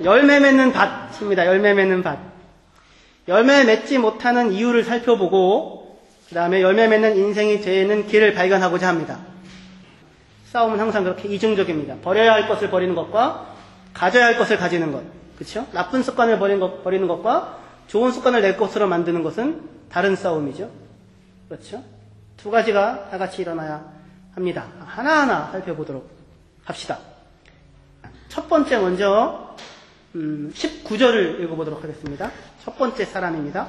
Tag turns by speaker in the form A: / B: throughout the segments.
A: 열매 맺는 밭입니다. 열매 맺는 밭. 열매 맺지 못하는 이유를 살펴보고 그 다음에 열매 맺는 인생이 되는 길을 발견하고자 합니다. 싸움은 항상 그렇게 이중적입니다. 버려야 할 것을 버리는 것과 가져야 할 것을 가지는 것. 그렇죠? 나쁜 습관을 버리는 것과 좋은 습관을 낼 것으로 만드는 것은 다른 싸움이죠. 그렇죠? 두 가지가 다 같이 일어나야 합니다. 하나하나 살펴보도록 합시다. 첫 번째 먼저 19절을 읽어보도록 하겠습니다. 첫 번째 사람입니다.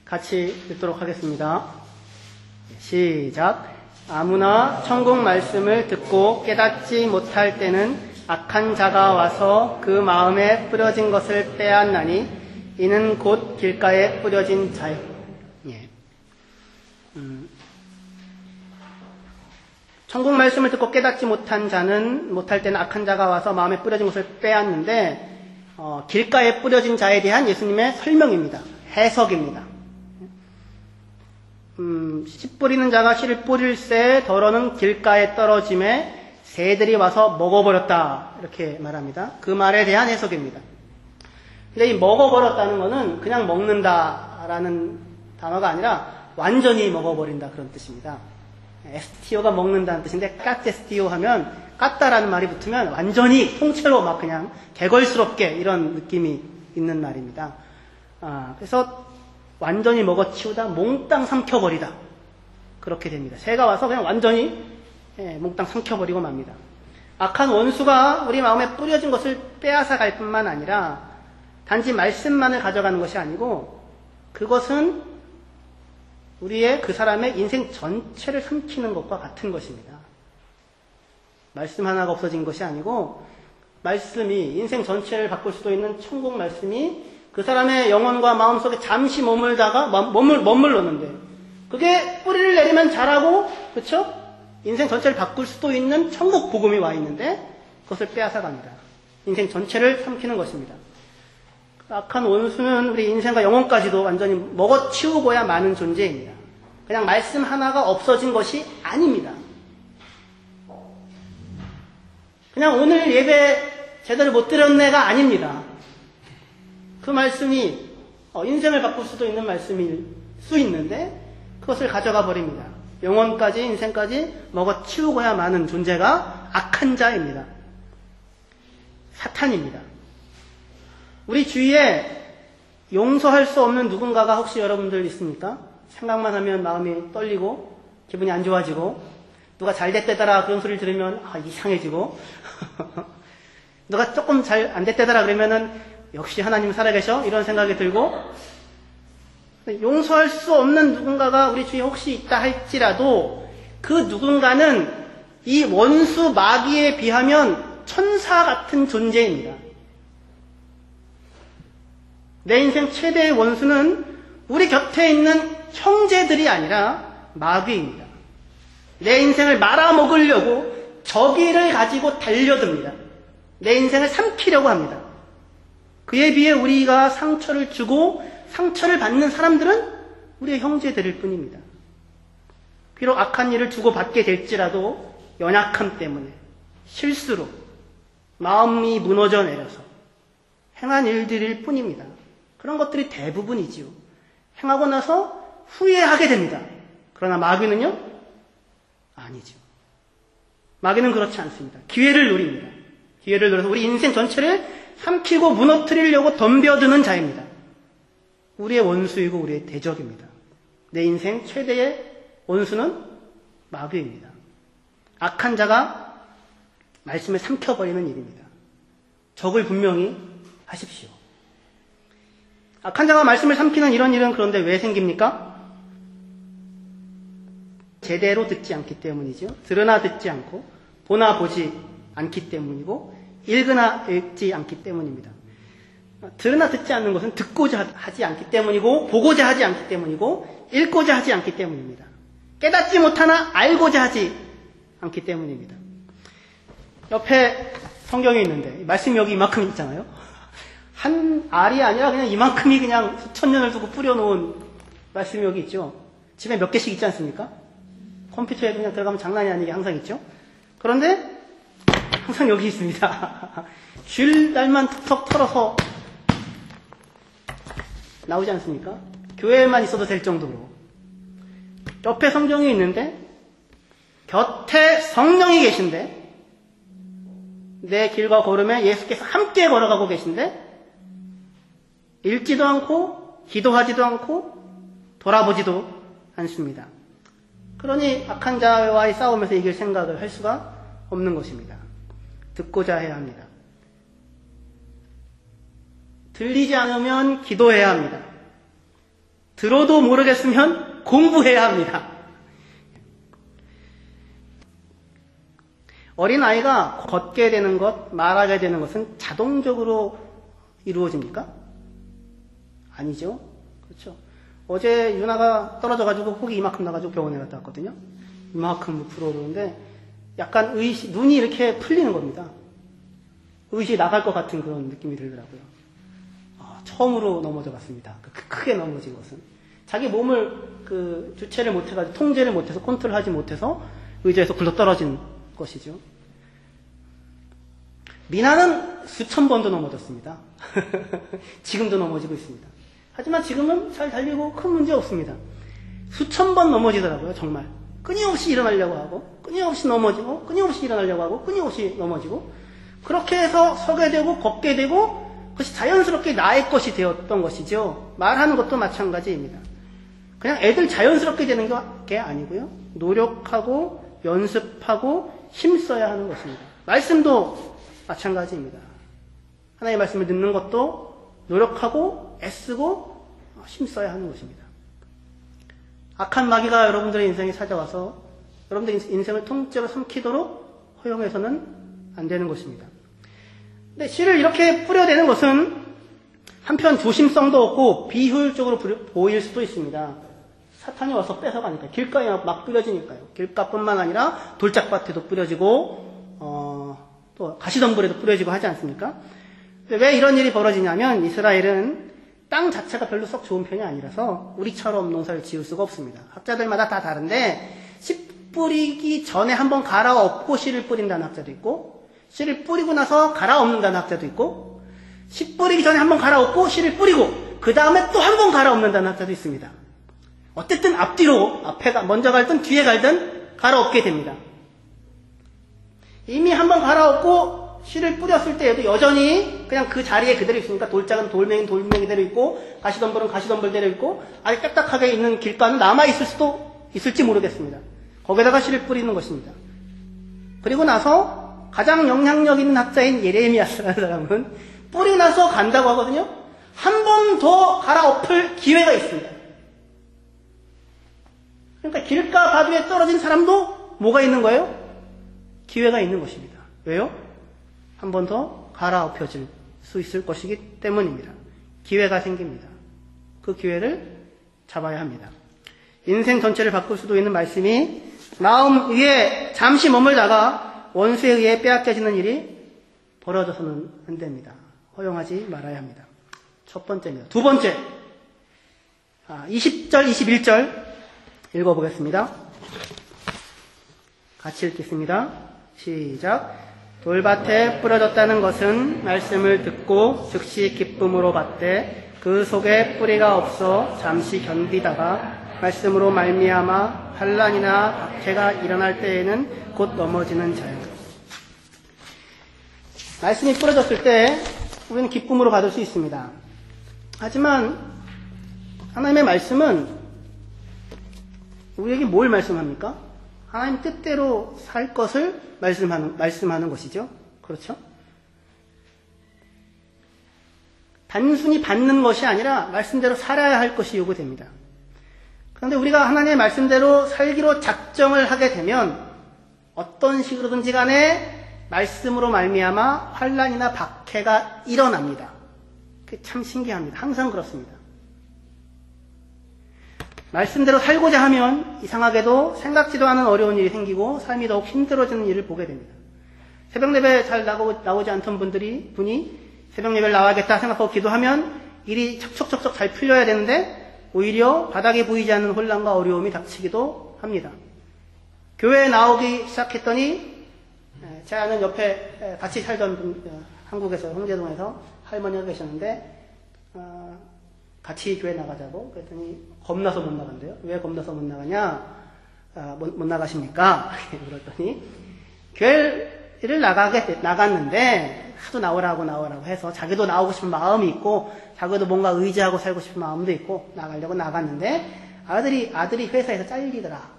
A: 같이 읽도록 하겠습니다. 시작. 아무나 천국 말씀을 듣고 깨닫지 못할 때는 악한 자가 와서 그 마음에 뿌려진 것을 빼앗나니 이는 곧 길가에 뿌려진 자요. 예. 천국 말씀을 듣고 깨닫지 못할 때는 악한 자가 와서 마음에 뿌려진 것을 빼앗는데 길가에 뿌려진 자에 대한 예수님의 설명입니다. 해석입니다. 씨 뿌리는 자가 씨를 뿌릴새 더러는 길가에 떨어짐에 새들이 와서 먹어버렸다 이렇게 말합니다. 그 말에 대한 해석입니다. 근데 이 먹어버렸다는 것은 그냥 먹는다라는 단어가 아니라 완전히 먹어버린다 그런 뜻입니다. 에스티오가 먹는다는 뜻인데 까테스티오 하면 깠다라는 말이 붙으면 완전히 통째로 막 그냥 개걸스럽게 이런 느낌이 있는 말입니다. 그래서 완전히 먹어치우다 몽땅 삼켜버리다 그렇게 됩니다. 새가 와서 그냥 완전히 몽땅 삼켜버리고 맙니다. 악한 원수가 우리 마음에 뿌려진 것을 빼앗아 갈 뿐만 아니라 단지 말씀만을 가져가는 것이 아니고 그것은 우리의 그 사람의 인생 전체를 삼키는 것과 같은 것입니다. 말씀 하나가 없어진 것이 아니고 말씀이 인생 전체를 바꿀 수도 있는 천국 말씀이 그 사람의 영혼과 마음속에 잠시 머물다가 머물렀는데 그게 뿌리를 내리면 자라고 그렇죠? 인생 전체를 바꿀 수도 있는 천국 복음이 와 있는데 그것을 빼앗아 갑니다. 인생 전체를 삼키는 것입니다. 악한 원수는 우리 인생과 영혼까지도 완전히 먹어치우고야 마는 존재입니다. 그냥 말씀 하나가 없어진 것이 아닙니다. 그냥 오늘 예배 제대로 못 드렸네가 아닙니다. 그 말씀이 인생을 바꿀 수도 있는 말씀일 수 있는데 그것을 가져가 버립니다. 영혼까지 인생까지 먹어치우고야 마는 존재가 악한 자입니다. 사탄입니다. 우리 주위에 용서할 수 없는 누군가가 혹시 여러분들 있습니까? 생각만 하면 마음이 떨리고 기분이 안 좋아지고 누가 잘 됐대더라 그런 소리를 들으면 이상해지고 누가 조금 잘 안 됐대더라 그러면은 역시 하나님 살아계셔 이런 생각이 들고 용서할 수 없는 누군가가 우리 주위에 혹시 있다 할지라도 그 누군가는 이 원수 마귀에 비하면 천사 같은 존재입니다. 내 인생 최대의 원수는 우리 곁에 있는 형제들이 아니라 마귀입니다. 내 인생을 말아먹으려고 저기를 가지고 달려듭니다. 내 인생을 삼키려고 합니다. 그에 비해 우리가 상처를 주고 상처를 받는 사람들은 우리의 형제들일 뿐입니다. 비록 악한 일을 주고받게 될지라도 연약함 때문에 실수로 마음이 무너져 내려서 행한 일들일 뿐입니다. 그런 것들이 대부분이지요. 행하고 나서 후회하게 됩니다. 그러나 마귀는요? 아니죠. 마귀는 그렇지 않습니다. 기회를 노립니다. 기회를 노려서 우리 인생 전체를 삼키고 무너뜨리려고 덤벼드는 자입니다. 우리의 원수이고 우리의 대적입니다. 내 인생 최대의 원수는 마귀입니다. 악한 자가 말씀을 삼켜버리는 일입니다. 적을 분명히 하십시오. 악한 자가 말씀을 삼키는 이런 일은 그런데 왜 생깁니까? 제대로 듣지 않기 때문이죠. 들으나 듣지 않고 보나 보지 않기 때문이고 읽으나 읽지 않기 때문입니다. 들으나 듣지 않는 것은 듣고자 하지 않기 때문이고 보고자 하지 않기 때문이고 읽고자 하지 않기 때문입니다. 깨닫지 못하나 알고자 하지 않기 때문입니다. 옆에 성경이 있는데 말씀이 여기 이만큼 있잖아요. 한 알이 아니라 그냥 이만큼이 그냥 수천 년을 두고 뿌려놓은 말씀이 여기 있죠. 집에 몇 개씩 있지 않습니까? 컴퓨터에도 그냥 들어가면 장난이 아니게 항상 있죠. 그런데 항상 여기 있습니다. 줄 날만 턱턱 털어서 나오지 않습니까? 교회에만 있어도 될 정도로. 옆에 성경이 있는데, 곁에 성령이 계신데, 내 길과 걸음에 예수께서 함께 걸어가고 계신데, 읽지도 않고, 기도하지도 않고, 돌아보지도 않습니다. 그러니 악한 자와의 싸움에서 이길 생각을 할 수가 없는 것입니다. 듣고자 해야 합니다. 들리지 않으면 기도해야 합니다. 들어도 모르겠으면 공부해야 합니다. 어린아이가 걷게 되는 것, 말하게 되는 것은 자동적으로 이루어집니까? 아니죠. 그렇죠. 어제 유나가 떨어져가지고 혹이 이만큼 나가지고 병원에 갔다 왔거든요. 이만큼 불어오르는데 약간 눈이 이렇게 풀리는 겁니다. 의식이 나갈 것 같은 그런 느낌이 들더라고요. 처음으로 넘어져 봤습니다. 크게 넘어진 것은. 자기 몸을 주체를 못해가지고 통제를 못해서 컨트롤하지 못해서 의자에서 굴러 떨어진 것이죠. 미나는 수천 번도 넘어졌습니다. 지금도 넘어지고 있습니다. 하지만 지금은 잘 달리고 큰 문제 없습니다. 수천 번 넘어지더라고요, 정말. 끊임없이 일어나려고 하고, 끊임없이 넘어지고, 끊임없이 일어나려고 하고, 끊임없이 넘어지고, 그렇게 해서 서게 되고, 걷게 되고, 그것이 자연스럽게 나의 것이 되었던 것이죠. 말하는 것도 마찬가지입니다. 그냥 애들 자연스럽게 되는 게 아니고요. 노력하고, 연습하고, 힘써야 하는 것입니다. 말씀도 마찬가지입니다. 하나님의 말씀을 듣는 것도 노력하고, 애쓰고, 힘써야 하는 것입니다. 악한 마귀가 여러분들의 인생에 찾아와서 여러분들의 인생을 통째로 삼키도록 허용해서는 안 되는 것입니다. 근데 씨를 이렇게 뿌려대는 것은 한편 조심성도 없고 비효율적으로 보일 수도 있습니다. 사탄이 와서 뺏어가니까 길가에 막 뿌려지니까요. 길가뿐만 아니라 돌짝밭에도 뿌려지고 또 가시덤불에도 뿌려지고 하지 않습니까? 왜 이런 일이 벌어지냐면 이스라엘은 땅 자체가 별로 썩 좋은 편이 아니라서 우리처럼 농사를 지을 수가 없습니다. 학자들마다 다 다른데 씨 뿌리기 전에 한번 갈아엎고 씨를 뿌린다는 학자도 있고 씨를 뿌리고 나서 갈아엎는다는 학자도 있고 씨 뿌리기 전에 한번 갈아엎고 씨를 뿌리고 그 다음에 또 한번 갈아엎는다는 학자도 있습니다. 어쨌든 앞뒤로 앞에 먼저 갈든 뒤에 갈든 갈아엎게 됩니다. 이미 한번 갈아엎고 씨를 뿌렸을 때에도 여전히 그냥 그 자리에 그대로 있으니까 돌짝은 돌멩이대로 있고 가시덤불은 가시덤불대로 있고 아직 딱딱하게 있는 길가는 남아있을 수도 있을지 모르겠습니다. 거기다가 씨를 뿌리는 것입니다. 그리고 나서 가장 영향력 있는 학자인 예레미야스라는 사람은 뿌리고 나서 간다고 하거든요. 한 번 더 갈아엎을 기회가 있습니다. 그러니까 길가 바위에 떨어진 사람도 뭐가 있는 거예요? 기회가 있는 것입니다. 왜요? 한 번 더 갈아엎혀질 수 있을 것이기 때문입니다. 기회가 생깁니다. 그 기회를 잡아야 합니다. 인생 전체를 바꿀 수도 있는 말씀이 마음 위에 잠시 머물다가 원수에 의해 빼앗겨지는 일이 벌어져서는 안 됩니다. 허용하지 말아야 합니다. 첫 번째입니다. 두 번째, 20절, 21절 읽어보겠습니다. 같이 읽겠습니다. 시작. 돌밭에 뿌려졌다는 것은 말씀을 듣고 즉시 기쁨으로 받되 그 속에 뿌리가 없어 잠시 견디다가 말씀으로 말미암아 환난이나 박해가 일어날 때에는 곧 넘어지는 자요. 말씀이 뿌려졌을 때 우리는 기쁨으로 받을 수 있습니다. 하지만 하나님의 말씀은 우리에게 뭘 말씀합니까? 하나님 뜻대로 살 것을 말씀하는 것이죠. 그렇죠? 단순히 받는 것이 아니라 말씀대로 살아야 할 것이 요구됩니다. 그런데 우리가 하나님의 말씀대로 살기로 작정을 하게 되면 어떤 식으로든지 간에 말씀으로 말미암아 환난이나 박해가 일어납니다. 그게 참 신기합니다. 항상 그렇습니다. 말씀대로 살고자 하면 이상하게도 생각지도 않은 어려운 일이 생기고 삶이 더욱 힘들어지는 일을 보게 됩니다. 새벽 예배 잘 나오지 않던 분이 새벽 예배를 나와야겠다 생각하고 기도하면 일이 척척척척 잘 풀려야 되는데 오히려 바닥에 보이지 않는 혼란과 어려움이 닥치기도 합니다. 교회에 나오기 시작했더니 제 아는 옆에 같이 살던 분, 한국에서 홍제동에서 할머니가 계셨는데 같이 교회 나가자고 그랬더니 겁나서 못 나간대요. 왜 겁나서 못 나가냐? 못 나가십니까? 그랬더니 교회를 나갔는데 하도 나오라고 해서 자기도 나오고 싶은 마음이 있고 자기도 뭔가 의지하고 살고 싶은 마음도 있고 나가려고 나갔는데 아들이 회사에서 잘리더라.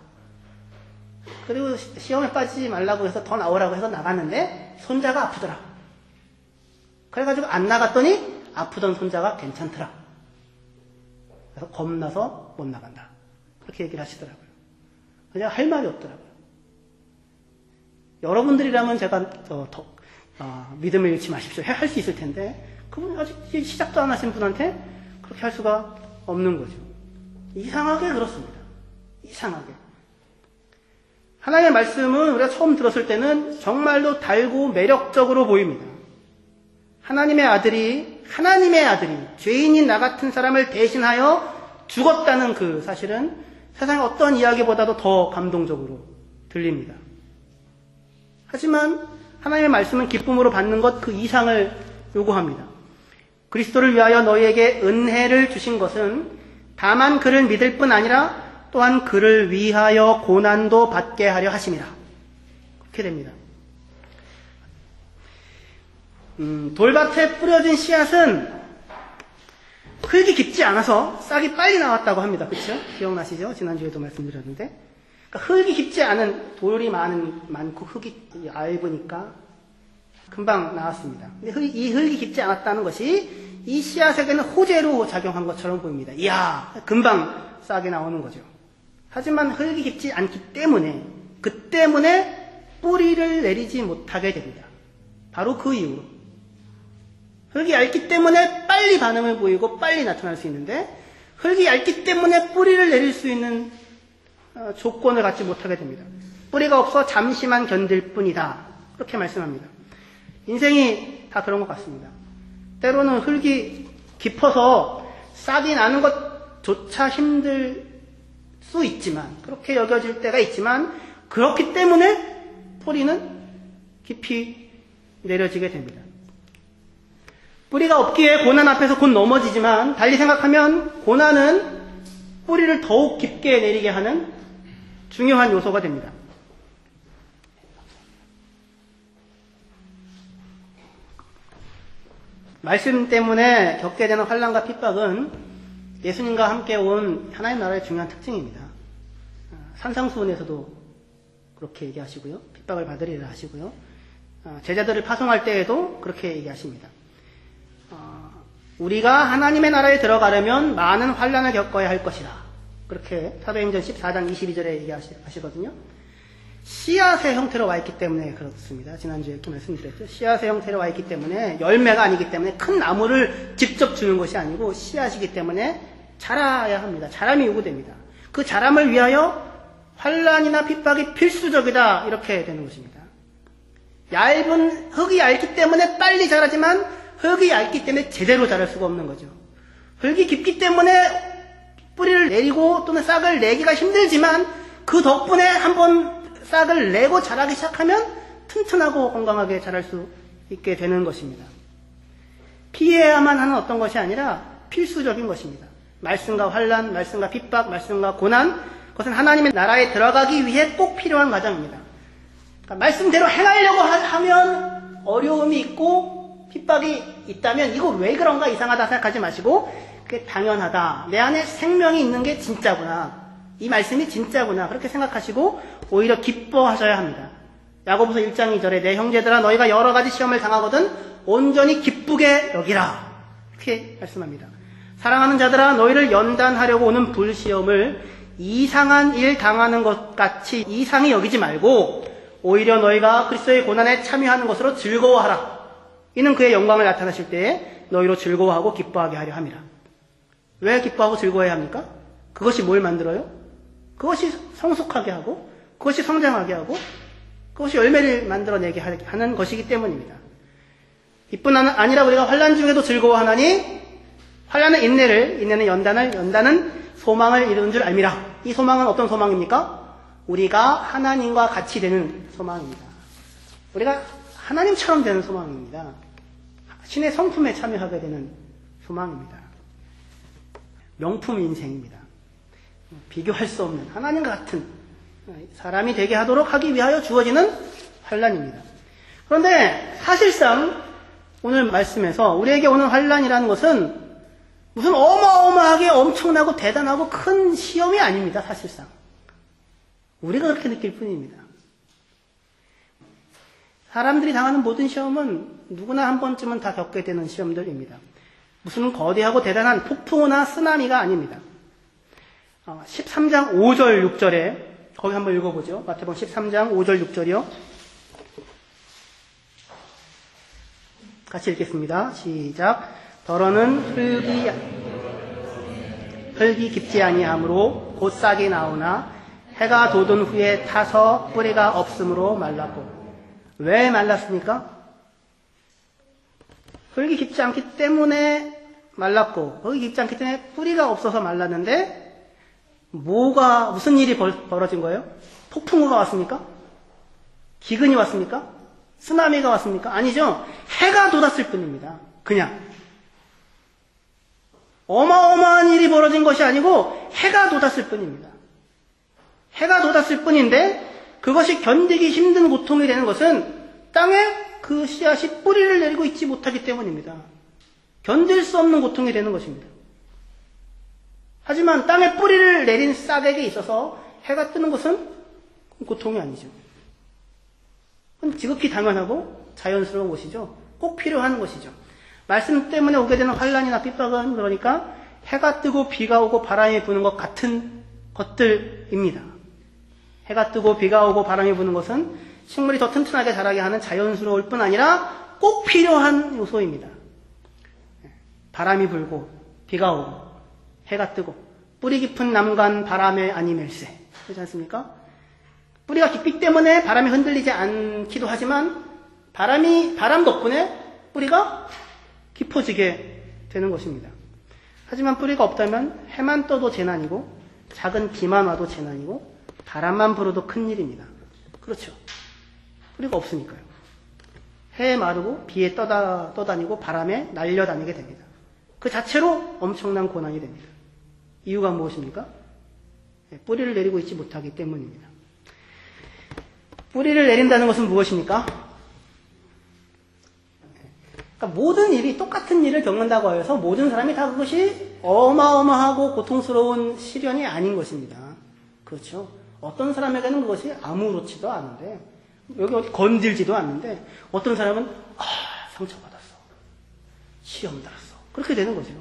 A: 그리고 시험에 빠지지 말라고 해서 더 나오라고 해서 나갔는데 손자가 아프더라. 그래가지고 안 나갔더니 아프던 손자가 괜찮더라. 그래서 겁나서 못 나간다. 그렇게 얘기를 하시더라고요. 그냥 할 말이 없더라고요. 여러분들이라면 제가 믿음을 잃지 마십시오. 할 수 있을 텐데 그분 아직 시작도 안 하신 분한테 그렇게 할 수가 없는 거죠. 이상하게 그렇습니다. 이상하게. 하나님의 말씀은 우리가 처음 들었을 때는 정말로 달고 매력적으로 보입니다. 하나님의 아들이 죄인인 나 같은 사람을 대신하여 죽었다는 그 사실은 세상의 어떤 이야기보다도 더 감동적으로 들립니다. 하지만 하나님의 말씀은 기쁨으로 받는 것 그 이상을 요구합니다. 그리스도를 위하여 너희에게 은혜를 주신 것은 다만 그를 믿을 뿐 아니라 또한 그를 위하여 고난도 받게 하려 하심이라. 그렇게 됩니다. 돌밭에 뿌려진 씨앗은 흙이 깊지 않아서 싹이 빨리 나왔다고 합니다. 그렇죠? 기억나시죠? 지난주에도 말씀드렸는데. 그러니까 흙이 깊지 않은 돌이 많고 흙이 얇으니까 금방 나왔습니다. 근데 이 흙이 깊지 않았다는 것이 이 씨앗에게는 호재로 작용한 것처럼 보입니다. 이야, 금방 싹이 나오는 거죠. 하지만 흙이 깊지 않기 때문에 그 때문에 뿌리를 내리지 못하게 됩니다. 바로 그 이유로. 흙이 얇기 때문에 빨리 반응을 보이고 빨리 나타날 수 있는데 흙이 얇기 때문에 뿌리를 내릴 수 있는 조건을 갖지 못하게 됩니다. 뿌리가 없어 잠시만 견딜 뿐이다. 그렇게 말씀합니다. 인생이 다 그런 것 같습니다. 때로는 흙이 깊어서 싹이 나는 것조차 힘들 수 있지만 그렇게 여겨질 때가 있지만 그렇기 때문에 뿌리는 깊이 내려지게 됩니다. 뿌리가 없기에 고난 앞에서 곧 넘어지지만 달리 생각하면 고난은 뿌리를 더욱 깊게 내리게 하는 중요한 요소가 됩니다. 말씀 때문에 겪게 되는 환난과 핍박은 예수님과 함께 온 하나님 나라의 중요한 특징입니다. 산상수훈에서도 그렇게 얘기하시고요. 핍박을 받으리라 하시고요. 제자들을 파송할 때에도 그렇게 얘기하십니다. 우리가 하나님의 나라에 들어가려면 많은 환난을 겪어야 할 것이다. 그렇게 사도행전 14장 22절에 얘기하시거든요. 씨앗의 형태로 와 있기 때문에 그렇습니다. 지난주에 이렇게 말씀드렸죠. 씨앗의 형태로 와 있기 때문에 열매가 아니기 때문에 큰 나무를 직접 주는 것이 아니고 씨앗이기 때문에 자라야 합니다. 자람이 요구됩니다. 그 자람을 위하여 환난이나 핍박이 필수적이다. 이렇게 되는 것입니다. 흙이 얇기 때문에 빨리 자라지만 흙이 얇기 때문에 제대로 자랄 수가 없는 거죠. 흙이 깊기 때문에 뿌리를 내리고 또는 싹을 내기가 힘들지만 그 덕분에 한번 싹을 내고 자라기 시작하면 튼튼하고 건강하게 자랄 수 있게 되는 것입니다. 피해야만 하는 어떤 것이 아니라 필수적인 것입니다. 말씀과 환난, 말씀과 핍박, 말씀과 고난, 그것은 하나님의 나라에 들어가기 위해 꼭 필요한 과정입니다. 그러니까 말씀대로 행하려고 하면 어려움이 있고 핍박이 있다면 이거 왜 그런가 이상하다 생각하지 마시고 그게 당연하다. 내 안에 생명이 있는 게 진짜구나. 이 말씀이 진짜구나. 그렇게 생각하시고 오히려 기뻐하셔야 합니다. 야고보서 1장 2절에 내 형제들아 너희가 여러 가지 시험을 당하거든 온전히 기쁘게 여기라. 이렇게 말씀합니다. 사랑하는 자들아 너희를 연단하려고 오는 불시험을 이상한 일 당하는 것 같이 이상히 여기지 말고 오히려 너희가 그리스도의 고난에 참여하는 것으로 즐거워하라. 이는 그의 영광을 나타나실 때에 너희로 즐거워하고 기뻐하게 하려 함이라. 왜 기뻐하고 즐거워해야 합니까? 그것이 뭘 만들어요? 그것이 성숙하게 하고 그것이 성장하게 하고 그것이 열매를 만들어내게 하는 것이기 때문입니다. 이뿐 아니라 우리가 환난 중에도 즐거워하나니 환난은 인내는 연단은 소망을 이루는 줄 알미라. 이 소망은 어떤 소망입니까? 우리가 하나님과 같이 되는 소망입니다. 우리가 하나님처럼 되는 소망입니다. 신의 성품에 참여하게 되는 소망입니다. 명품 인생입니다. 비교할 수 없는 하나님과 같은 사람이 되게 하기 위하여 주어지는 환난입니다. 그런데 사실상 오늘 말씀에서 우리에게 오는 환난이라는 것은 무슨 어마어마하게 엄청나고 대단하고 큰 시험이 아닙니다. 사실상 우리가 그렇게 느낄 뿐입니다. 사람들이 당하는 모든 시험은 누구나 한 번쯤은 다 겪게 되는 시험들입니다. 무슨 거대하고 대단한 폭풍우나 쓰나미가 아닙니다. 13장 5절 6절에 거기 한번 읽어보죠. 마태복음 13장 5절 6절이요. 같이 읽겠습니다. 시작. 더러는 흙이 깊지 아니하므로 곧 싹이 나오나 해가 돋은 후에 타서 뿌리가 없으므로 말랐고. 왜 말랐습니까? 흙이 깊지 않기 때문에 말랐고, 흙이 깊지 않기 때문에 뿌리가 없어서 말랐는데, 무슨 일이 벌어진 거예요? 폭풍우가 왔습니까? 기근이 왔습니까? 쓰나미가 왔습니까? 아니죠. 해가 돋았을 뿐입니다. 그냥. 어마어마한 일이 벌어진 것이 아니고 해가 돋았을 뿐입니다. 해가 돋았을 뿐인데 그것이 견디기 힘든 고통이 되는 것은 땅에 그 씨앗이 뿌리를 내리고 있지 못하기 때문입니다. 견딜 수 없는 고통이 되는 것입니다. 하지만 땅에 뿌리를 내린 싹에게 있어서 해가 뜨는 것은 고통이 아니죠. 그건 지극히 당연하고 자연스러운 것이죠. 꼭 필요한 것이죠. 말씀 때문에 오게 되는 환난이나 핍박은 그러니까 해가 뜨고 비가 오고 바람이 부는 것 같은 것들입니다. 해가 뜨고 비가 오고 바람이 부는 것은 식물이 더 튼튼하게 자라게 하는 자연스러울 뿐 아니라 꼭 필요한 요소입니다. 바람이 불고 비가 오고 해가 뜨고 뿌리 깊은 남간 바람에 아니멜세. 그렇지 않습니까? 뿌리가 깊기 때문에 바람이 흔들리지 않기도 하지만 바람 덕분에 뿌리가 깊어지게 되는 것입니다. 하지만 뿌리가 없다면 해만 떠도 재난이고 작은 비만 와도 재난이고 바람만 불어도 큰일입니다. 그렇죠. 뿌리가 없으니까요. 해에 마르고 비에 떠다니고 바람에 날려다니게 됩니다. 그 자체로 엄청난 고난이 됩니다. 이유가 무엇입니까? 뿌리를 내리고 있지 못하기 때문입니다. 뿌리를 내린다는 것은 무엇입니까? 그러니까 모든 일이 똑같은 일을 겪는다고 해서 모든 사람이 다 그것이 어마어마하고 고통스러운 시련이 아닌 것입니다. 그렇죠. 어떤 사람에게는 그것이 아무렇지도 않은데 여기 어디 건들지도 않는데 어떤 사람은 상처받았어. 시험 달았어. 그렇게 되는 거죠.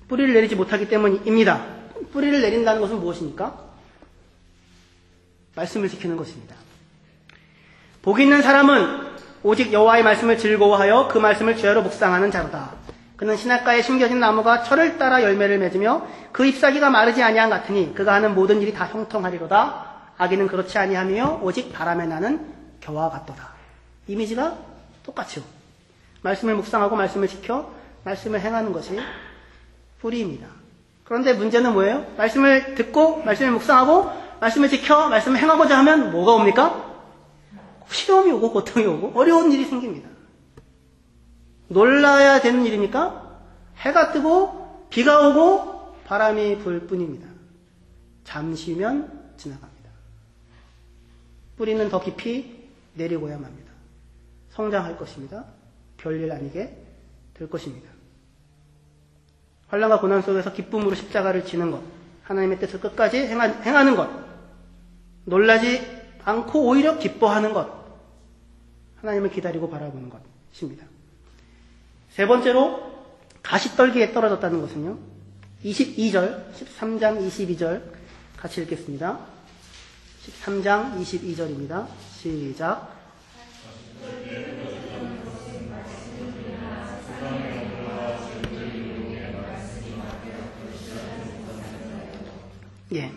A: 뿌리를 내리지 못하기 때문입니다. 뿌리를 내린다는 것은 무엇입니까? 말씀을 지키는 것입니다. 복 있는 사람은 오직 여호와의 말씀을 즐거워하여 그 말씀을 주야로 묵상하는 자로다. 그는 시냇가에 심겨진 나무가 철을 따라 열매를 맺으며 그 잎사귀가 마르지 아니한 같으니 그가 하는 모든 일이 다 형통하리로다. 악인은 그렇지 아니하며 오직 바람에 나는 겨와 같도다. 이미지가 똑같죠. 말씀을 묵상하고 말씀을 지켜 말씀을 행하는 것이 뿌리입니다. 그런데 문제는 뭐예요? 말씀을 듣고 말씀을 묵상하고 말씀을 지켜 말씀을 행하고자 하면 뭐가 옵니까? 시험이 오고 고통이 오고 어려운 일이 생깁니다. 놀라야 되는 일입니까? 해가 뜨고 비가 오고 바람이 불 뿐입니다. 잠시면 지나갑니다. 뿌리는 더 깊이 내리고야만 합니다. 성장할 것입니다. 별일 아니게 될 것입니다. 환난과 고난 속에서 기쁨으로 십자가를 지는 것, 하나님의 뜻을 끝까지 행하는 것, 놀라지 않고 오히려 기뻐하는 것, 하나님을 기다리고 바라보는 것입니다. 세 번째로 가시떨기에 떨어졌다는 것은요. 22절, 13장 22절 같이 읽겠습니다. 13장 22절입니다. 시작. 예.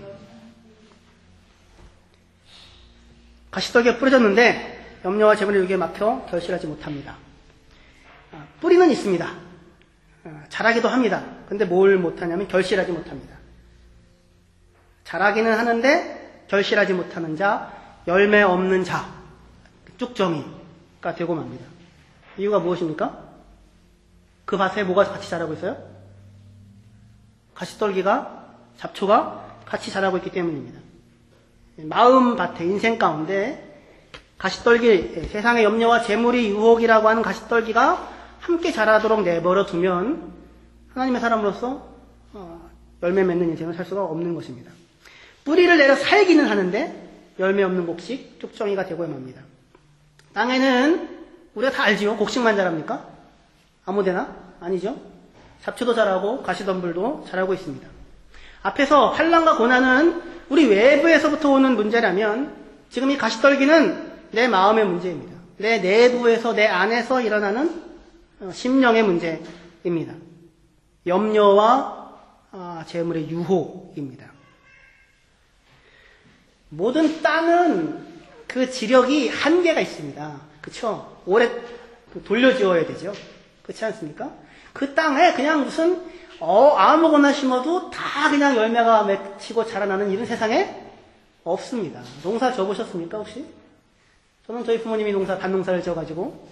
A: 가시떨기에 뿌려졌는데 염려와 재물의 유기에 막혀 결실하지 못합니다. 뿌리는 있습니다. 자라기도 합니다. 근데 뭘 못하냐면 결실하지 못합니다. 자라기는 하는데 결실하지 못하는 자, 열매 없는 자, 쭉정이가 되고 맙니다. 이유가 무엇입니까? 그 밭에 뭐가 같이 자라고 있어요? 가시떨기가, 잡초가 같이 자라고 있기 때문입니다. 마음 밭에, 인생 가운데 가시떨기, 세상의 염려와 재물이 유혹이라고 하는 가시떨기가 함께 자라도록 내버려 두면 하나님의 사람으로서 열매 맺는 인생을 살 수가 없는 것입니다. 뿌리를 내려 살기는 하는데 열매 없는 곡식, 쭉정이가 되고야 맙니다. 땅에는 우리가 다 알지요. 곡식만 자랍니까? 아무데나? 아니죠. 잡초도 자라고 가시덤불도 자라고 있습니다. 앞에서 환난과 고난은 우리 외부에서부터 오는 문제라면 지금 이 가시떨기는 내 마음의 문제입니다. 내 내부에서, 내 안에서 일어나는 심령의 문제입니다. 염려와 재물의 유혹입니다. 모든 땅은 그 지력이 한계가 있습니다. 그쵸? 오래 돌려지어야 되죠. 그렇지 않습니까? 그 땅에 그냥 무슨 아무거나 심어도 다 그냥 열매가 맺히고 자라나는 이런 세상에 없습니다. 농사 져보셨습니까 혹시? 저는 저희 부모님이 밭농사를 져가지고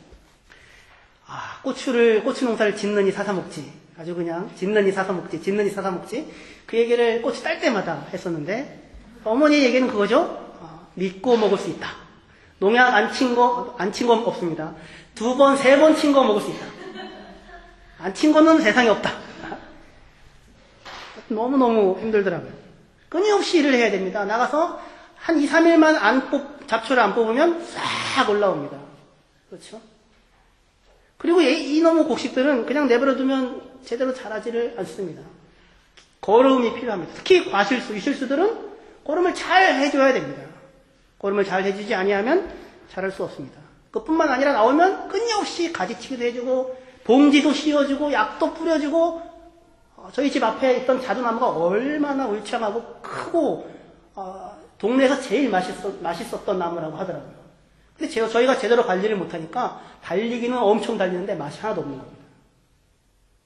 A: 고추 농사를 짓느니 사서 먹지. 아주 그냥 짓느니 사서 먹지. 그 얘기를 고추 딸 때마다 했었는데 어머니 얘기는 그거죠. 믿고 먹을 수 있다. 농약 안 친 거 없습니다. 2번, 3번 친 거 먹을 수 있다. 안 친 거는 세상에 없다. 너무너무 힘들더라고요. 끊임없이 일을 해야 됩니다. 나가서 한 2, 3일만 잡초를 안 뽑으면 싹 올라옵니다. 그렇죠? 그리고 이놈의 곡식들은 그냥 내버려두면 제대로 자라지를 않습니다. 거름이 필요합니다. 특히 과실수, 이실수들은 거름을 잘 해줘야 됩니다. 거름을 잘 해주지 아니하면 자랄 수 없습니다. 그뿐만 아니라 나오면 끊임없이 가지치기도 해주고 봉지도 씌워주고 약도 뿌려주고 저희 집 앞에 있던 자두나무가 얼마나 울창하고 크고 동네에서 제일 맛있었던 나무라고 하더라고요. 근데 저희가 제대로 관리를 못하니까 달리기는 엄청 달리는데 맛이 하나도 없는 겁니다.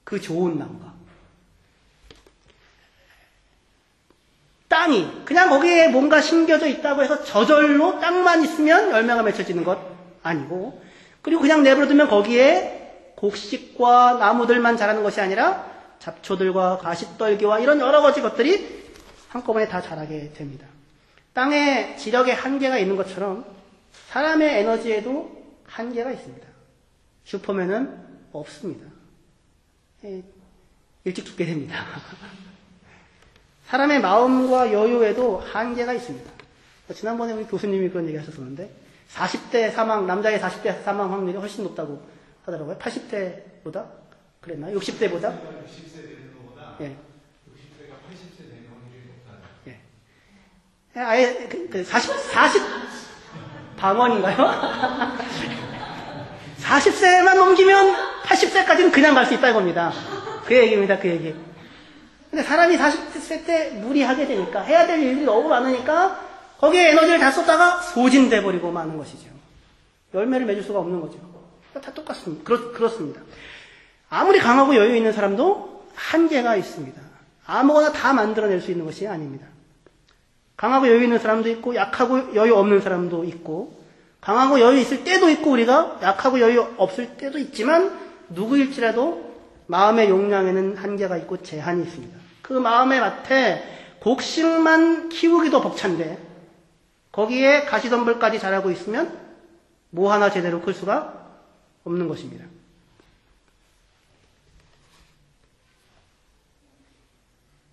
A: 그 좋은 나무가. 땅이 그냥 거기에 뭔가 심겨져 있다고 해서 저절로 땅만 있으면 열매가 맺혀지는 것 아니고, 그리고 그냥 내버려두면 거기에 곡식과 나무들만 자라는 것이 아니라 잡초들과 가시떨기와 이런 여러 가지 것들이 한꺼번에 다 자라게 됩니다. 땅에 지력에 한계가 있는 것처럼 사람의 에너지에도 한계가 있습니다. 슈퍼맨은 없습니다. 일찍 죽게 됩니다. 사람의 마음과 여유에도 한계가 있습니다. 지난번에 우리 교수님이 그런 얘기 하셨었는데 40대 사망, 남자의 40대 사망 확률이 훨씬 높다고 하더라고요. 80대보다? 그랬나요? 60대보다?
B: 60세 되는 것보다
A: 예.
B: 60세가 80세 되는 확률이 높다는.
A: 예. 아예 40 방언인가요? 40세만 넘기면 80세까지는 그냥 갈 수 있다 이겁니다. 그 얘기입니다. 그 얘기. 근데 사람이 40세 때 무리하게 되니까 해야 될 일이 너무 많으니까 거기에 에너지를 다 쏟다가 소진돼 버리고 마는 것이죠. 열매를 맺을 수가 없는 거죠. 다 똑같습니다. 그렇습니다. 아무리 강하고 여유 있는 사람도 한계가 있습니다. 아무거나 다 만들어낼 수 있는 것이 아닙니다. 강하고 여유 있는 사람도 있고 약하고 여유 없는 사람도 있고, 강하고 여유 있을 때도 있고 우리가 약하고 여유 없을 때도 있지만 누구일지라도 마음의 용량에는 한계가 있고 제한이 있습니다. 그 마음의 밭에 곡식만 키우기도 벅찬데 거기에 가시덤불까지 자라고 있으면 뭐 하나 제대로 클 수가 없는 것입니다.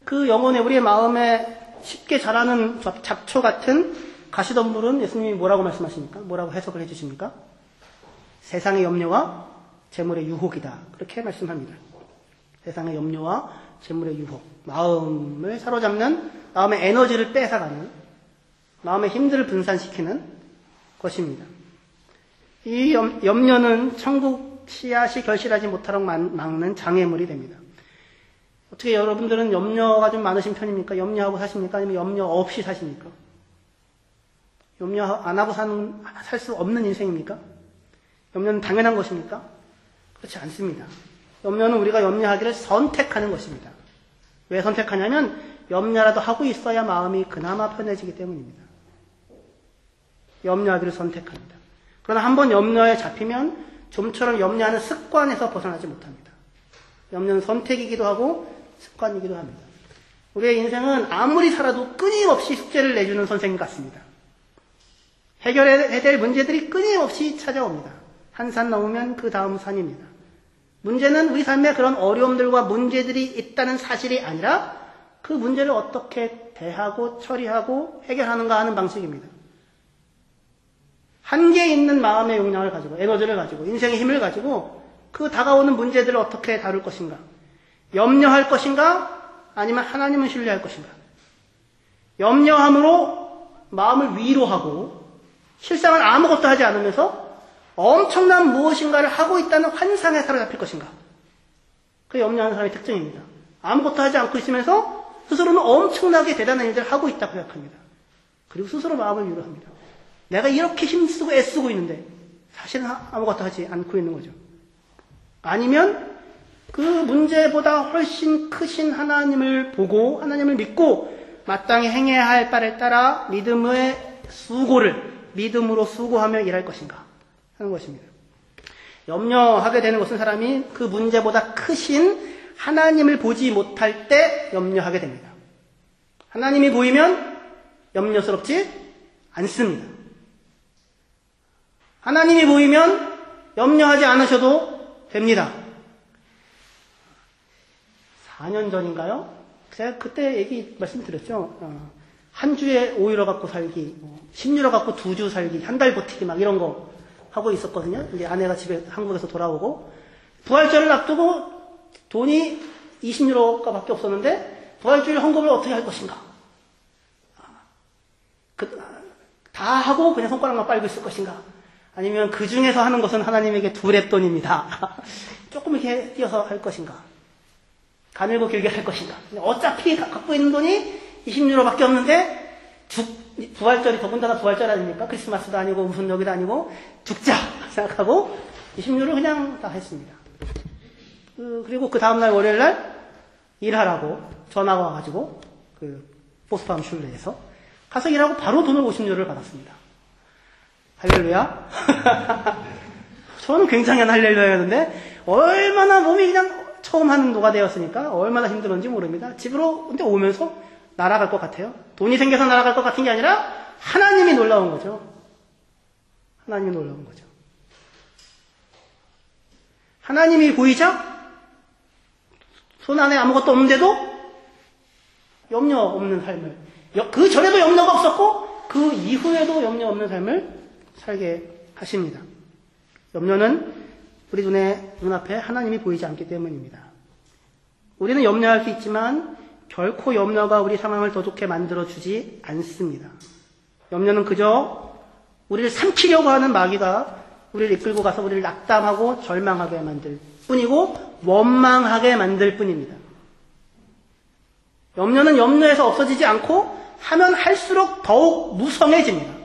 A: 그 영혼의 우리의 마음에 쉽게 자라는 잡초 같은 가시덤불은 예수님이 뭐라고 말씀하십니까? 뭐라고 해석을 해주십니까? 세상의 염려와 재물의 유혹이다. 그렇게 말씀합니다. 세상의 염려와 재물의 유혹. 마음을 사로잡는, 마음의 에너지를 뺏어가는, 마음의 힘들을 분산시키는 것입니다. 이 염려는 천국 씨앗이 결실하지 못하도록 막는 장애물이 됩니다. 어떻게 여러분들은 염려가 좀 많으신 편입니까? 염려하고 사십니까? 아니면 염려 없이 사십니까? 염려 안 하고 살 수 없는 인생입니까? 염려는 당연한 것입니까? 그렇지 않습니다. 염려는 우리가 염려하기를 선택하는 것입니다. 왜 선택하냐면 염려라도 하고 있어야 마음이 그나마 편해지기 때문입니다. 염려하기를 선택합니다. 그러나 한번 염려에 잡히면 좀처럼 염려하는 습관에서 벗어나지 못합니다. 염려는 선택이기도 하고 습관이기도 합니다. 우리의 인생은 아무리 살아도 끊임없이 숙제를 내주는 선생님 같습니다. 해결해야 될 문제들이 끊임없이 찾아옵니다. 한 산 넘으면 그 다음 산입니다. 문제는 우리 삶에 그런 어려움들과 문제들이 있다는 사실이 아니라 그 문제를 어떻게 대하고 처리하고 해결하는가 하는 방식입니다. 한계 있는 마음의 용량을 가지고 에너지를 가지고 인생의 힘을 가지고 그 다가오는 문제들을 어떻게 다룰 것인가, 염려할 것인가 아니면 하나님을 신뢰할 것인가. 염려함으로 마음을 위로하고 실상은 아무것도 하지 않으면서 엄청난 무엇인가를 하고 있다는 환상에 사로잡힐 것인가. 그게 염려하는 사람의 특징입니다. 아무것도 하지 않고 있으면서 스스로는 엄청나게 대단한 일들을 하고 있다고 생각합니다. 그리고 스스로 마음을 위로합니다. 내가 이렇게 힘쓰고 애쓰고 있는데 사실은 아무것도 하지 않고 있는 거죠. 아니면 그 문제보다 훨씬 크신 하나님을 보고 하나님을 믿고 마땅히 행해야 할 바를 따라 믿음의 수고를 믿음으로 수고하며 일할 것인가 하는 것입니다. 염려하게 되는 것은 사람이 그 문제보다 크신 하나님을 보지 못할 때 염려하게 됩니다. 하나님이 보이면 염려스럽지 않습니다. 하나님이 보이면 염려하지 않으셔도 됩니다. 4년 전인가요? 제가 그때 말씀드렸죠. 한 주에 5유로 갖고 살기, 10유로 갖고 2주 살기, 한 달 버티기 막 이런 거 하고 있었거든요. 이제 아내가 집에 한국에서 돌아오고 부활절을 앞두고 돈이 20유로가 밖에 없었는데 부활주일 헌금을 어떻게 할 것인가. 다 하고 그냥 손가락만 빨고 있을 것인가. 아니면 그 중에서 하는 것은 하나님에게 두랩돈입니다. 조금 이렇게 띄어서 할 것인가. 가늘고 길게 할 것인가. 어차피 갖고 있는 돈이 20유로밖에 없는데 부활절이 더군다나 부활절 아닙니까? 크리스마스도 아니고 무슨 여기도 아니고 죽자 생각하고 20유로 그냥 다 했습니다. 그리고 그 다음날 월요일날 일하라고 전화가 와가지고 포스트팜 슐레에서 가서 일하고 바로 돈을 50유로를 받았습니다. 할렐루야. 저는 굉장한 할렐루야였는데 얼마나 몸이 그냥 처음 하는 노가 되었으니까 얼마나 힘들었는지 모릅니다. 집으로 근데 오면서 날아갈 것 같아요. 돈이 생겨서 날아갈 것 같은 게 아니라 하나님이 놀라운 거죠. 하나님이 놀라운 거죠. 하나님이 보이자 손 안에 아무것도 없는데도 염려 없는 삶을, 그 전에도 염려가 없었고 그 이후에도 염려 없는 삶을 살게 하십니다. 염려는 우리 눈앞에 하나님이 보이지 않기 때문입니다. 우리는 염려할 수 있지만 결코 염려가 우리 상황을 더 좋게 만들어주지 않습니다. 염려는 그저 우리를 삼키려고 하는 마귀가 우리를 이끌고 가서 우리를 낙담하고 절망하게 만들 뿐이고 원망하게 만들 뿐입니다. 염려는 염려에서 없어지지 않고 하면 할수록 더욱 무성해집니다.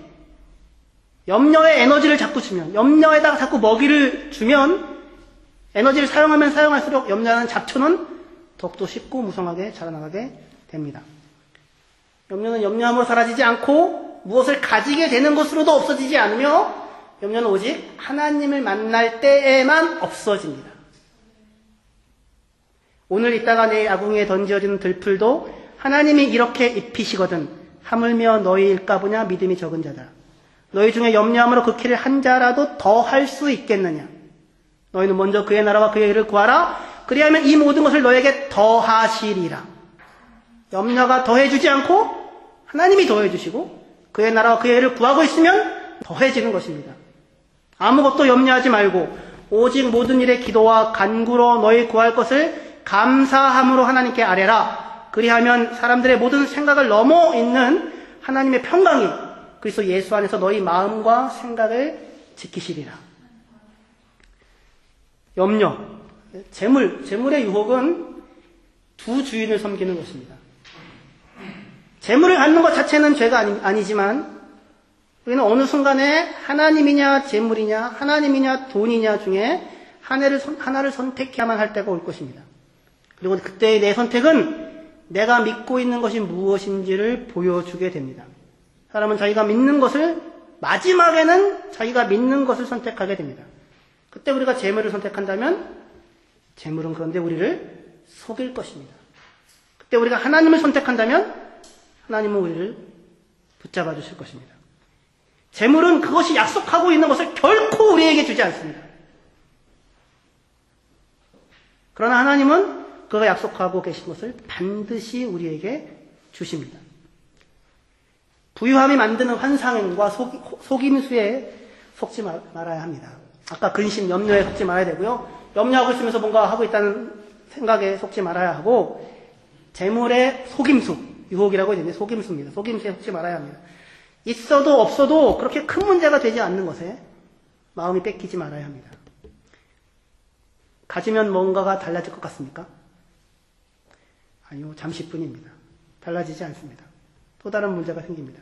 A: 염려에 에너지를 자꾸 주면, 염려에다가 자꾸 먹이를 주면 에너지를 사용하면 사용할수록 염려하는 잡초는 더욱더 쉽고 무성하게 자라나가게 됩니다. 염려는 염려함으로 사라지지 않고 무엇을 가지게 되는 것으로도 없어지지 않으며 염려는 오직 하나님을 만날 때에만 없어집니다. 오늘 있다가 내일 아궁이에 던져지는 들풀도 하나님이 이렇게 입히시거든 하물며 너희일까 보냐 믿음이 적은 자다. 너희 중에 염려함으로 그 길을 한 자라도 더 할 수 있겠느냐. 너희는 먼저 그의 나라와 그의 일을 구하라. 그리하면 이 모든 것을 너에게 더하시리라. 염려가 더해주지 않고 하나님이 더해주시고 그의 나라와 그의 일을 구하고 있으면 더해지는 것입니다. 아무것도 염려하지 말고 오직 모든 일에 기도와 간구로 너희 구할 것을 감사함으로 하나님께 아뢰라. 그리하면 사람들의 모든 생각을 넘어 있는 하나님의 평강이 그리스도 예수 안에서 너희 마음과 생각을 지키시리라. 염려, 재물의 유혹은 두 주인을 섬기는 것입니다. 재물을 갖는 것 자체는 죄가 아니지만 우리는 어느 순간에 하나님이냐 재물이냐 하나님이냐 돈이냐 중에 하나를 선택해야만 할 때가 올 것입니다. 그리고 그때의 내 선택은 내가 믿고 있는 것이 무엇인지를 보여주게 됩니다. 사람은 자기가 믿는 것을 마지막에는 자기가 믿는 것을 선택하게 됩니다. 그때 우리가 재물을 선택한다면 재물은 그런데 우리를 속일 것입니다. 그때 우리가 하나님을 선택한다면 하나님은 우리를 붙잡아 주실 것입니다. 재물은 그것이 약속하고 있는 것을 결코 우리에게 주지 않습니다. 그러나 하나님은 그가 약속하고 계신 것을 반드시 우리에게 주십니다. 부유함이 만드는 환상과 속임수에 속지 말아야 합니다. 아까 근심, 염려에 속지 말아야 되고요. 염려하고 있으면서 뭔가 하고 있다는 생각에 속지 말아야 하고, 재물의 속임수, 유혹이라고 되는데 속임수입니다. 속임수에 속지 말아야 합니다. 있어도 없어도 그렇게 큰 문제가 되지 않는 것에 마음이 뺏기지 말아야 합니다. 가지면 뭔가가 달라질 것 같습니까? 아니요, 잠시뿐입니다. 달라지지 않습니다. 또 다른 문제가 생깁니다.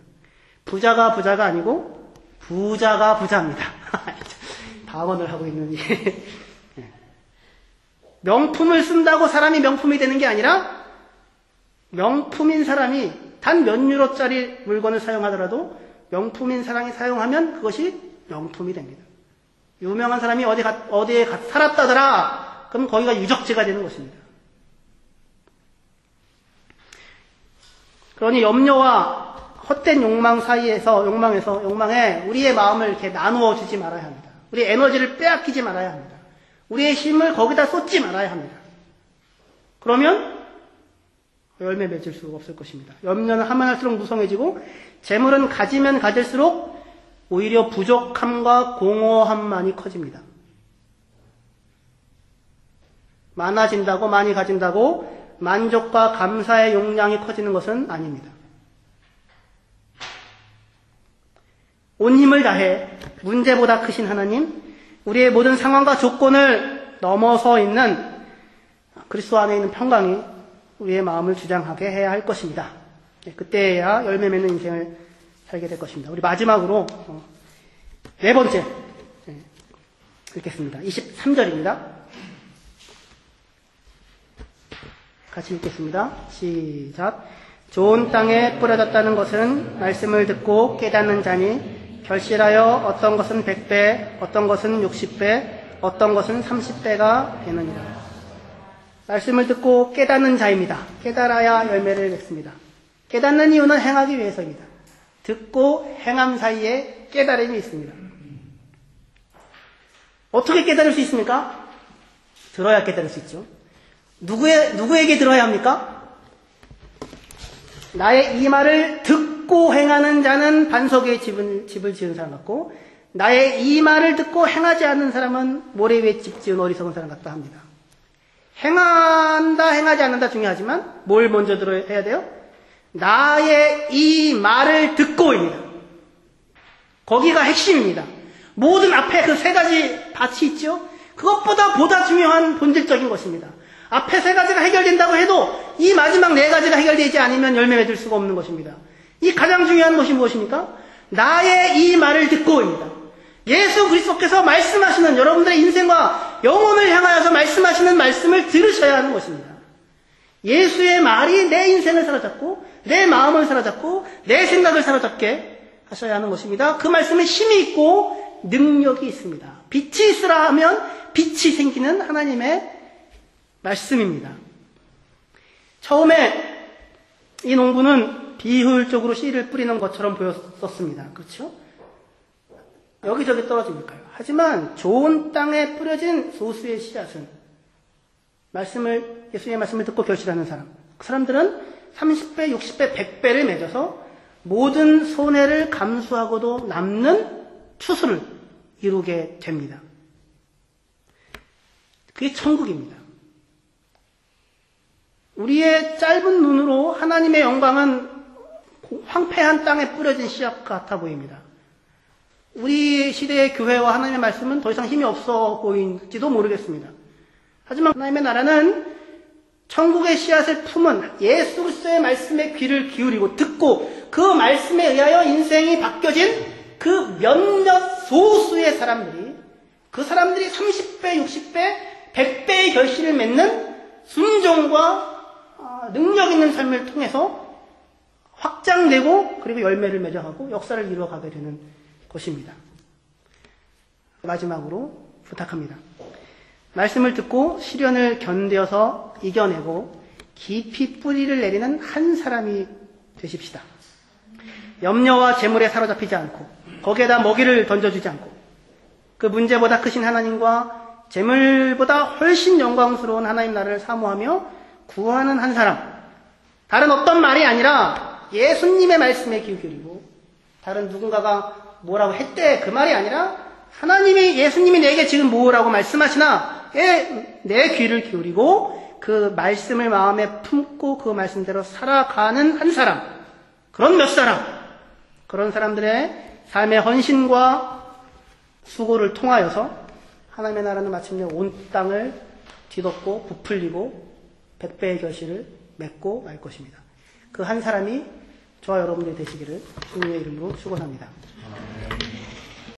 A: 부자가 부자가 아니고 부자가 부자입니다. 방언을 하고 있는 명품을 쓴다고 사람이 명품이 되는 게 아니라 명품인 사람이 단 몇 유로짜리 물건을 사용하더라도 명품인 사람이 사용하면 그것이 명품이 됩니다. 유명한 사람이 어디에 살았다더라. 그럼 거기가 유적지가 되는 것입니다. 그러니 염려와 헛된 욕망에 우리의 마음을 이렇게 나누어 주지 말아야 합니다. 우리의 에너지를 빼앗기지 말아야 합니다. 우리의 힘을 거기다 쏟지 말아야 합니다. 그러면 열매 맺을 수가 없을 것입니다. 염려는 하면 할수록 무성해지고, 재물은 가지면 가질수록 오히려 부족함과 공허함만이 커집니다. 많아진다고, 많이 가진다고 만족과 감사의 용량이 커지는 것은 아닙니다. 온 힘을 다해 문제보다 크신 하나님, 우리의 모든 상황과 조건을 넘어서 있는 그리스도 안에 있는 평강이 우리의 마음을 주장하게 해야 할 것입니다. 그때야 열매 맺는 인생을 살게 될 것입니다. 우리 마지막으로 네 번째 읽겠습니다. 23절입니다. 같이 읽겠습니다. 시작. 좋은 땅에 뿌려졌다는 것은 말씀을 듣고 깨닫는 자니 결실하여 어떤 것은 100배, 어떤 것은 60배, 어떤 것은 30배가 되느니라. 말씀을 듣고 깨닫는 자입니다. 깨달아야 열매를 맺습니다. 깨닫는 이유는 행하기 위해서입니다. 듣고 행함 사이에 깨달음이 있습니다. 어떻게 깨달을 수 있습니까? 들어야 깨달을 수 있죠. 누구에게 들어야 합니까? 나의 이 말을 듣고 행하는 자는 반석 위에 집을 지은 사람 같고, 나의 이 말을 듣고 행하지 않는 사람은 모래 위에 집 지은 어리석은 사람 같다 합니다. 행한다, 행하지 않는다 중요하지만 뭘 먼저 해야 돼요? 나의 이 말을 듣고입니다. 거기가 핵심입니다. 모든 앞에 그 세 가지 밭이 있죠? 그것보다 보다 중요한 본질적인 것입니다. 앞에 세 가지가 해결된다고 해도 이 마지막 네 가지가 해결되지 않으면 열매 맺을 수가 없는 것입니다. 이 가장 중요한 것이 무엇입니까? 나의 이 말을 듣고입니다. 예수 그리스도께서 말씀하시는, 여러분들의 인생과 영혼을 향하여서 말씀하시는 말씀을 들으셔야 하는 것입니다. 예수의 말이 내 인생을 사로잡고 내 마음을 사로잡고 내 생각을 사로잡게 하셔야 하는 것입니다. 그 말씀에 힘이 있고 능력이 있습니다. 빛이 있으라 하면 빛이 생기는 하나님의 말씀입니다. 처음에 이 농부는 비효율적으로 씨를 뿌리는 것처럼 보였었습니다. 그렇죠? 여기저기 떨어지니까요. 하지만 좋은 땅에 뿌려진 소수의 씨앗은 예수의 말씀을 듣고 결실하는 사람, 그 사람들은 30배, 60배, 100배를 맺어서 모든 손해를 감수하고도 남는 추수를 이루게 됩니다. 그게 천국입니다. 우리의 짧은 눈으로 하나님의 영광은 황폐한 땅에 뿌려진 씨앗 같아 보입니다. 우리 시대의 교회와 하나님의 말씀은 더 이상 힘이 없어 보일지도 모르겠습니다. 하지만 하나님의 나라는 천국의 씨앗을 품은 예수 그리스도의 말씀에 귀를 기울이고 듣고 그 말씀에 의하여 인생이 바뀌어진 그 몇몇 소수의 사람들이, 그 사람들이 30배, 60배, 100배의 결실을 맺는 순종과 능력 있는 삶을 통해서 확장되고 그리고 열매를 맺어가고 역사를 이루어가게 되는 것입니다. 마지막으로 부탁합니다. 말씀을 듣고 시련을 견뎌서 이겨내고 깊이 뿌리를 내리는 한 사람이 되십시다. 염려와 재물에 사로잡히지 않고 거기에다 먹이를 던져주지 않고 그 문제보다 크신 하나님과 재물보다 훨씬 영광스러운 하나님 나라를 사모하며 구하는 한 사람. 다른 어떤 말이 아니라 예수님의 말씀에 귀 기울이고 다른 누군가가 뭐라고 했대 그 말이 아니라 예수님이 내게 지금 뭐라고 말씀하시나 내 귀를 기울이고 그 말씀을 마음에 품고 그 말씀대로 살아가는 한 사람. 그런 몇 사람. 그런 사람들의 삶의 헌신과 수고를 통하여서 하나님의 나라는 마침내 온 땅을 뒤덮고 부풀리고 백배의 결실을 맺고 말 것입니다. 그 한 사람이 저와 여러분들이 되시기를 주님의 이름으로 축원합니다.